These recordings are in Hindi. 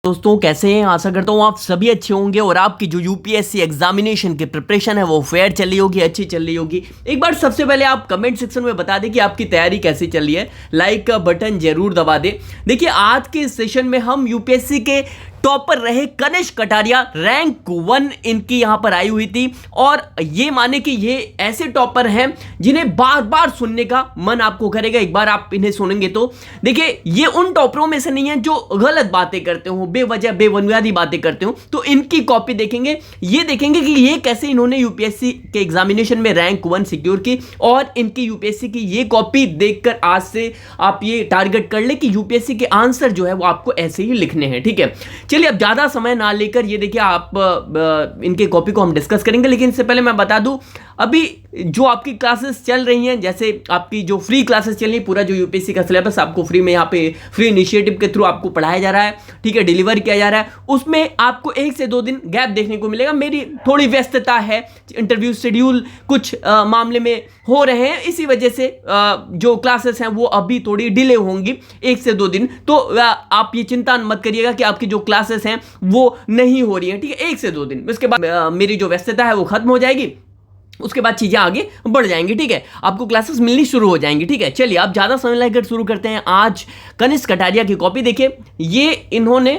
दोस्तों कैसे हैं। आशा करता हूँ आप सभी अच्छे होंगे और आपकी जो यूपीएससी एग्जामिनेशन की प्रिपरेशन है वो फेयर चल रही होगी, अच्छी चल रही होगी। एक बार सबसे पहले आप कमेंट सेक्शन में बता दें कि आपकी तैयारी कैसी चल रही है। लाइक का बटन जरूर दबा दें। देखिए आज के सेशन में हम यूपीएससी के टॉपर रहे कनिष्क कटारिया, रैंक 1 इनकी यहां पर आई हुई थी और ये माने कि ये ऐसे टॉपर हैं जिन्हें बार बार सुनने का मन आपको करेगा। एक बार आप इन्हें सुनेंगे तो देखिए ये उन टॉपरों में से नहीं है जो गलत बातें करते हो, बेवजह बेबुनियादी बातें करते हो। तो इनकी कॉपी देखेंगे, ये देखेंगे कि ये कैसे इन्होंने यूपीएससी के एग्जामिनेशन में रैंक 1 सिक्योर की और इनकी यूपीएससी की ये कॉपी देखकर आज से आप ये टारगेट कर ले कि यूपीएससी के आंसर जो है वो आपको ऐसे ही लिखने हैं। ठीक है, चलिए अब ज्यादा समय ना लेकर ये देखिए आप इनके कॉपी को हम डिस्कस करेंगे। लेकिन इससे पहले मैं बता दूं अभी जो आपकी क्लासेस चल रही हैं, जैसे आपकी जो फ्री क्लासेस चल रही है, पूरा जो यूपीएससी का सिलेबस आपको फ्री में यहाँ पे फ्री इनिशिएटिव के थ्रू आपको पढ़ाया जा रहा है, ठीक है, डिलीवर किया जा रहा है। उसमें आपको 1 से 2 दिन गैप देखने को मिलेगा। मेरी थोड़ी व्यस्तता है, इंटरव्यू शेड्यूल कुछ मामले में हो रहे हैं, इसी वजह से जो क्लासेस हैं वो अभी थोड़ी डिले होंगी 1 से 2 दिन। तो आप ये चिंता मत करिएगा कि आपकी जो क्लासेस हैं वो नहीं हो रही हैं, ठीक है, 1 से 2 दिन। उसके बाद मेरी जो व्यस्तता है वो खत्म हो जाएगी, उसके बाद चीजें आगे बढ़ जाएंगी, ठीक है, आपको क्लासेस मिलनी शुरू हो जाएंगी। ठीक है, चलिए आप ज्यादा समय लेकर शुरू करते हैं। आज कनिष्क कटारिया की कॉपी देखिए, ये इन्होंने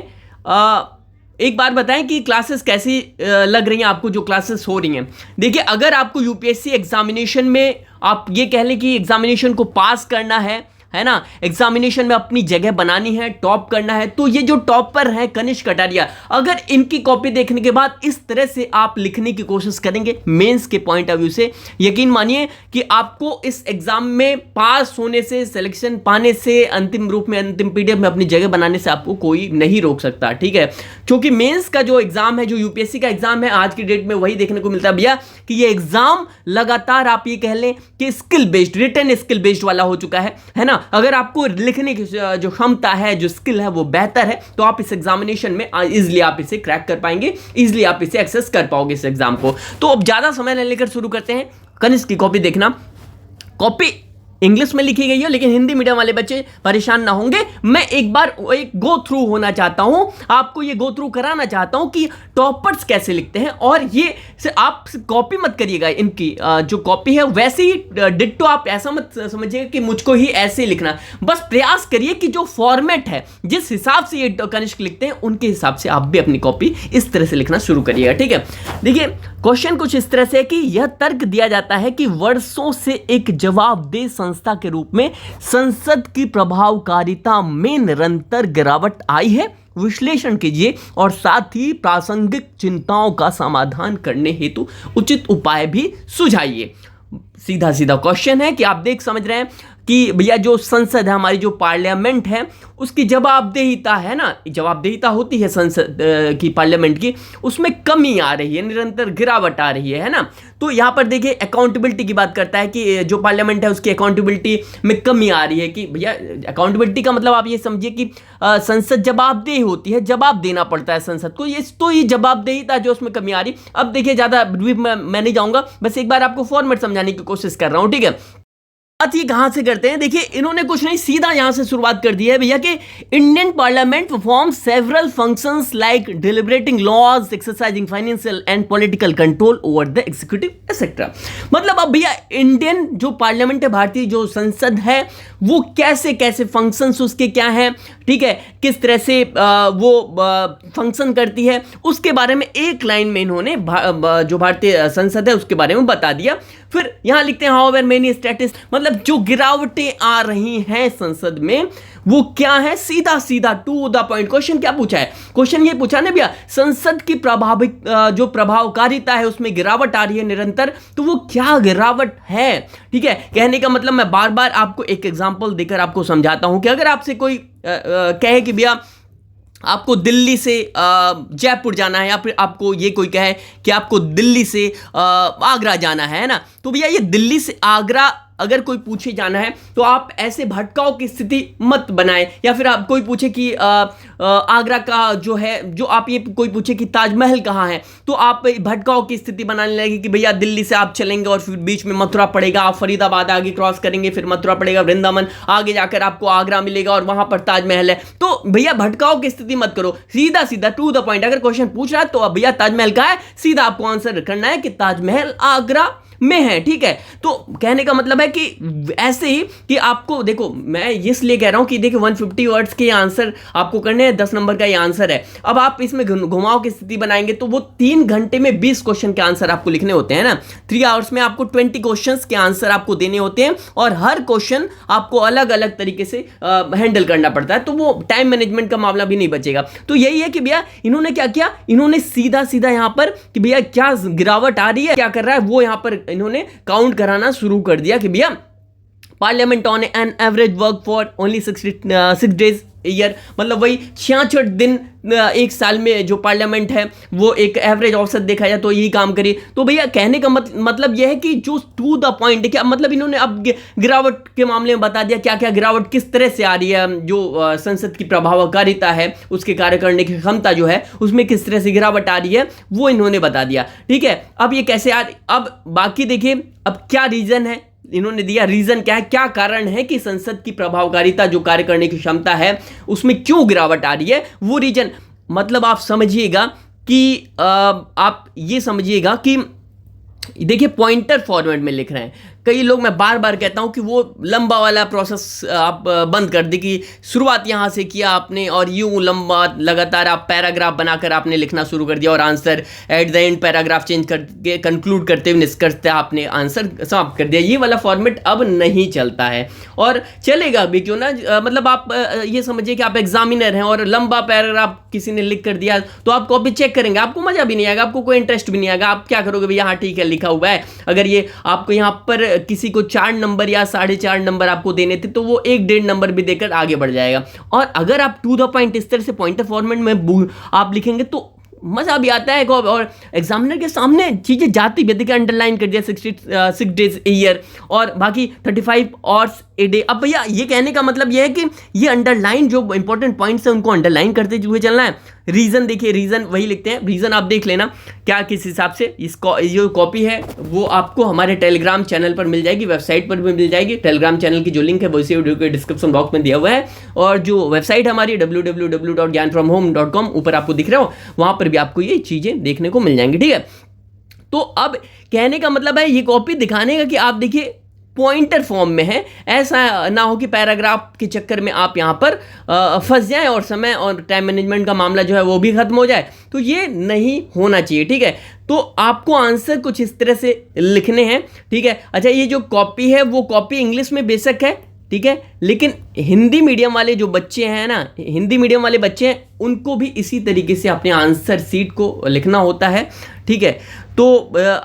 एक बार बताएं कि क्लासेस कैसी लग रही हैं आपको, जो क्लासेस हो रही हैं। देखिए अगर आपको यूपीएससी एग्जामिनेशन में आप ये कह लें कि एग्जामिनेशन को पास करना है ना, एग्जामिनेशन में अपनी जगह बनानी है, टॉप करना है, तो ये जो टॉपर है कनिष्क कटारिया, अगर इनकी कॉपी देखने के बाद इस तरह से आप लिखने की कोशिश करेंगे मेंस के पॉइंट ऑफ व्यू से, यकीन मानिए कि आपको इस एग्जाम में पास होने से, सिलेक्शन पाने से, अंतिम रूप में अंतिम पीडीएफ में अपनी जगह बनाने से आपको कोई नहीं रोक सकता। ठीक है, क्योंकि मेंस का जो एग्जाम है, जो यूपीएससी का एग्जाम है, आज की डेट में वही देखने को मिलता है भैया कि ये एग्जाम लगातार आप ये कह लें कि skill based, written skill based वाला हो चुका है ना। अगर आपको लिखने की जो क्षमता है, जो स्किल है वो बेहतर है, तो आप इस एग्जामिनेशन में इजीली आप इसे क्रैक कर पाएंगे, इजीली आप इसे एक्सेस कर पाओगे इस एग्जाम को। तो अब ज्यादा समय न लेकर शुरू करते हैं। कनिष्क की कॉपी देखना, कॉपी इंग्लिश में लिखी गई है लेकिन हिंदी मीडियम वाले बच्चे परेशान ना होंगे। मैं एक बार एक गो थ्रू होना चाहता हूं, आपको ये गो थ्रू कराना चाहता हूं कि टॉपर्स कैसे लिखते हैं। और ये आप कॉपी मत करिएगा, इनकी जो कॉपी है वैसे ही डिट्टो, आप ऐसा मत समझिएगा कि मुझको ही ऐसे लिखना। बस प्रयास करिए कि जो फॉर्मेट है, जिस हिसाब से ये कनिष्क लिखते हैं, उनके हिसाब से आप भी अपनी कॉपी इस तरह से लिखना शुरू करिएगा। ठीक है, देखिए क्वेश्चन कुछ इस तरह से कि यह तर्क दिया जाता है कि वर्षों से एक जवाबदेह संस्था के रूप में संसद की प्रभावकारिता में निरंतर गिरावट आई है। विश्लेषण कीजिए और साथ ही प्रासंगिक चिंताओं का समाधान करने हेतु उचित उपाय भी सुझाइए। सीधा सीधा क्वेश्चन है कि आप देख समझ रहे हैं कि भैया जो संसद है, हमारी जो पार्लियामेंट है, उसकी जवाबदेहिता है ना, जवाबदेहिता होती है संसद की, पार्लियामेंट की, उसमें कमी आ रही है, निरंतर गिरावट आ रही है ना। तो यहाँ पर देखिए अकाउंटेबिलिटी की बात करता है कि जो पार्लियामेंट है उसकी अकाउंटेबिलिटी में कमी आ रही है। कि भैया अकाउंटेबिलिटी का मतलब आप ये समझिए कि संसद जवाबदेही होती है, जवाब देना पड़ता है संसद को, ये जवाबदेहिता जो उसमें कमी आ रही। अब देखिए ज़्यादा मैं नहीं जाऊँगा, बस एक बार आपको फॉर्मेट समझाने की कोशिश कर रहा हूँ। ठीक है, बात ये कहां से करते हैं, देखिए इन्होंने कुछ नहीं, सीधा यहां से शुरुआत कर दी है भैया कि Indian parliament performs several functions like deliberating laws, exercising financial and political control over the executive etcetera. मतलब अब भैया इंडियन जो पार्लियामेंट है, भारतीय जो संसद है, वो कैसे कैसे फंक्शंस उसके क्या हैं, ठीक है, किस तरह से वो फंक्शन करती है, उसके बारे में एक लाइन में इन्होंने जो भारतीय संसद है उसके बारे में बता दिया। फिर यहां लिखते हैं हाउएवर मेनी स्टैटिस, मतलब जो गिरावटें आ रही हैं संसद में वो क्या है, सीधा सीधा टू द पॉइंट। क्वेश्चन क्या पूछा है, क्वेश्चन ये पूछा ना भैया, संसद की जो प्रभावकारिता है उसमें गिरावट आ रही है निरंतर, तो वो क्या गिरावट है। ठीक है, कहने का मतलब मैं बार बार आपको एक एग्जांपल देकर आपको समझाता हूं कि अगर आपसे कोई कहे कि भैया आपको दिल्ली से जयपुर जाना है, या फिर आपको ये कोई कहे कि आपको दिल्ली से आगरा जाना है ना, तो भैया ये दिल्ली से आगरा अगर कोई पूछे जाना है तो आप ऐसे भटकाव की स्थिति मत बनाएं, या फिर आप कोई पूछे कि आगरा का जो है, जो आप ये कोई पूछे कि ताजमहल कहाँ है, तो आप भटकाव की स्थिति बनाने लगे कि भैया दिल्ली से आप चलेंगे और फिर बीच में मथुरा पड़ेगा, आप फरीदाबाद आगे क्रॉस करेंगे, फिर मथुरा पड़ेगा, वृंदावन, आगे जाकर आपको आगरा मिलेगा और वहां पर ताजमहल है। तो भैया भटकाव की स्थिति मत करो, सीधा सीधा टू द पॉइंट। अगर क्वेश्चन पूछ रहा है तो अब भैया ताजमहल कहाँ है, सीधा आपको आंसर करना है कि ताजमहल आगरा में है, ठीक है। तो कहने का मतलब है कि ऐसे ही कि आपको देखो, मैं इसलिए कह रहा हूं कि देखिए 150 वर्ड्स के आंसर आपको करने हैं, 10 नंबर का ये आंसर है। अब आप इसमें घुमाव की स्थिति बनाएंगे तो वो 3 घंटे में 20 क्वेश्चन के आंसर आपको लिखने होते हैं ना, 3 आवर्स में आपको 20 क्वेश्चंस के आंसर आपको देने होते हैं, और हर क्वेश्चन आपको अलग अलग तरीके से हैंडल करना पड़ता है, तो वो टाइम मैनेजमेंट का मामला भी नहीं बचेगा। तो यही है कि भैया इन्होंने क्या किया, इन्होंने सीधा सीधा यहां पर कि भैया क्या गिरावट आ रही है, क्या कर रहा है, वो यहां पर इन्होंने काउंट कराना शुरू कर दिया कि भैया parliament on an average work for only 6 days year, मतलब वही 66 दिन एक साल में जो पार्लियामेंट है वो एक एवरेज औसत देखा जाए तो यही काम करी। तो भैया कहने का मतलब यह है कि जो टू द पॉइंट है, क्या मतलब इन्होंने अब गिरावट के मामले में बता दिया क्या क्या गिरावट किस तरह से आ रही है, जो संसद की प्रभावकारिता है, उसके कार्य करने की क्षमता जो है उसमें किस तरह से गिरावट आ रही है, वो इन्होंने बता दिया, ठीक है। अब ये कैसे अब बाकी देखिए अब क्या रीजन है, इन्होंने दिया रीजन क्या है, क्या कारण है कि संसद की प्रभावकारिता जो कार्य करने की क्षमता है उसमें क्यों गिरावट आ रही है, वो रीजन मतलब आप समझिएगा कि आप ये समझिएगा कि देखिए पॉइंटर फॉर्मेट में लिख रहे हैं। कई लोग, मैं बार बार कहता हूं कि वो लंबा वाला प्रोसेस आप बंद कर दे कि शुरुआत यहां से किया आपने और यूं लंबा लगातार आप पैराग्राफ बनाकर आपने लिखना शुरू कर दिया और answer at the end paragraph change करके कंक्लूड करते हुए निष्कर्ष आपने आंसर समाप्त कर दिया। ये वाला फॉर्मेट अब नहीं चलता है और चलेगा भी क्यों ना। मतलब आप ये समझिए कि आप एग्जामिनर हैं और लंबा पैराग्राफ किसी ने लिख कर दिया तो आप कॉपी चेक करेंगे, आपको मजा भी नहीं आएगा, आपको कोई इंटरेस्ट भी नहीं आएगा। आप क्या करोगे भैया, हाँ ठीक है लिखा हुआ है। अगर ये आपको यहाँ पर किसी को 4 नंबर या 4.5 नंबर आपको देने थे तो वो 1.5 नंबर भी देकर आगे बढ़ जाएगा। और अगर आप टू द पॉइंट इस तरह से पॉइंटर फॉर्मेट में आप लिखेंगे तो मजा भी आता है और एग्जामिनर के सामने चीजें जाती भी। देखिए अंडरलाइन कर दिया 6 डेज ए ईयर और बाकी 35 आवर्स ए डे। अब भैया ये कहने का मतलब ये है कि ये अंडरलाइन जो इंपॉर्टेंट पॉइंट्स है उनको अंडरलाइन करते हुए चलना है। रीजन देखिए, रीजन वही लिखते हैं, रीजन आप देख लेना क्या किस हिसाब से। इसको जो कॉपी है वो आपको हमारे टेलीग्राम चैनल पर मिल जाएगी, वेबसाइट पर भी मिल जाएगी। टेलीग्राम चैनल की जो लिंक है वो इसी वीडियो के डिस्क्रिप्शन बॉक्स में दिया हुआ है और जो वेबसाइट हमारी www.gyanfromhome ऊपर आपको दिख रहा हो वहां पर भी आपको ये चीजें देखने को मिल जाएंगी, ठीक है। तो अब कहने का मतलब है ये कॉपी दिखाने का कि आप देखिए पॉइंटर फॉर्म में है, ऐसा ना हो कि पैराग्राफ के चक्कर में आप यहाँ पर फंस जाएं और समय और टाइम मैनेजमेंट का मामला जो है वो भी खत्म हो जाए। तो ये नहीं होना चाहिए, ठीक है। तो आपको आंसर कुछ इस तरह से लिखने हैं, ठीक है। अच्छा, ये जो कॉपी है वो कॉपी इंग्लिश में बेशक है, ठीक है, लेकिन हिंदी मीडियम वाले जो बच्चे हैं ना, हिंदी मीडियम वाले बच्चे हैं उनको भी इसी तरीके से अपने आंसर सीट को लिखना होता है, ठीक है। तो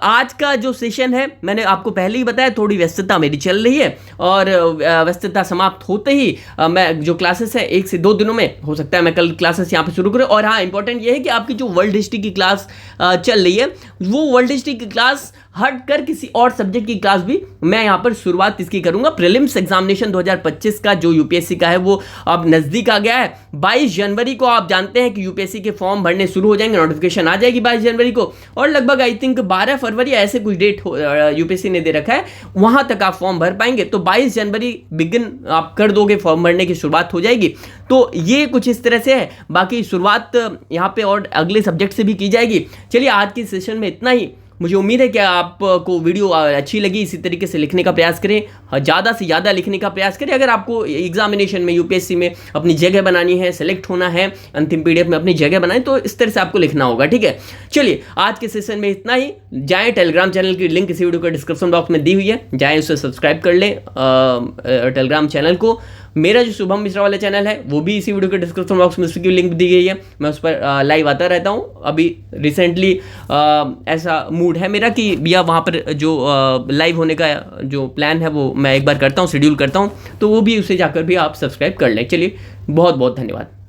आज का जो सेशन है मैंने आपको पहले ही बताया, थोड़ी व्यस्तता मेरी चल रही है और व्यस्तता समाप्त होते ही मैं जो क्लासेस है 1 से 2 दिनों में हो सकता है मैं कल क्लासेस यहाँ पे शुरू करूँ। और हाँ, इंपॉर्टेंट ये है कि आपकी जो वर्ल्ड हिस्ट्री की क्लास चल रही है वो वर्ल्ड हिस्ट्री की क्लास हट कर किसी और सब्जेक्ट की क्लास भी मैं यहाँ पर शुरुआत इसकी करूंगा। प्रीलिम्स एग्जामिनेशन 2025 का जो यूपीएससी का है वो अब नजदीक आ गया है। 22 जनवरी को आप जानते हैं कि यूपीएससी के फॉर्म भरने शुरू हो जाएंगे, नोटिफिकेशन आ जाएगी 22 जनवरी को और लगभग आई थिंक 12 फरवरी ऐसे कुछ डेट यूपीएससी ने दे रखा है, वहां तक आप फॉर्म भर पाएंगे। तो 22 जनवरी बिगिन आप कर दोगे, फॉर्म भरने की शुरुआत हो जाएगी। तो ये कुछ इस तरह से है, बाकी शुरुआत यहाँ पे और अगले सब्जेक्ट से भी की जाएगी। चलिए आज की सेशन में इतना ही। मुझे उम्मीद है कि आपको वीडियो अच्छी लगी। इसी तरीके से लिखने का प्रयास करें, ज़्यादा से ज़्यादा लिखने का प्रयास करें। अगर आपको एग्जामिनेशन में यूपीएससी में अपनी जगह बनानी है, सेलेक्ट होना है, अंतिम पीडीएफ में अपनी जगह बनाएं तो इस तरह से आपको लिखना होगा, ठीक है। चलिए आज के सेशन में इतना ही। जाएं, टेलीग्राम चैनल की लिंक इसी वीडियो के डिस्क्रिप्शन बॉक्स में दी हुई है, जाएं उसे सब्सक्राइब कर लें टेलीग्राम चैनल को। मेरा जो शुभम मिश्रा वाला चैनल है वो भी इसी वीडियो के डिस्क्रिप्शन बॉक्स में उसकी लिंक दी गई है, मैं उस पर लाइव आता रहता हूँ। अभी रिसेंटली ऐसा मूड है मेरा कि भैया वहाँ पर जो लाइव होने का जो प्लान है वो मैं एक बार करता हूँ, शेड्यूल करता हूँ, तो वो भी उसे जाकर भी आप सब्सक्राइब कर लें। चलिए बहुत बहुत धन्यवाद।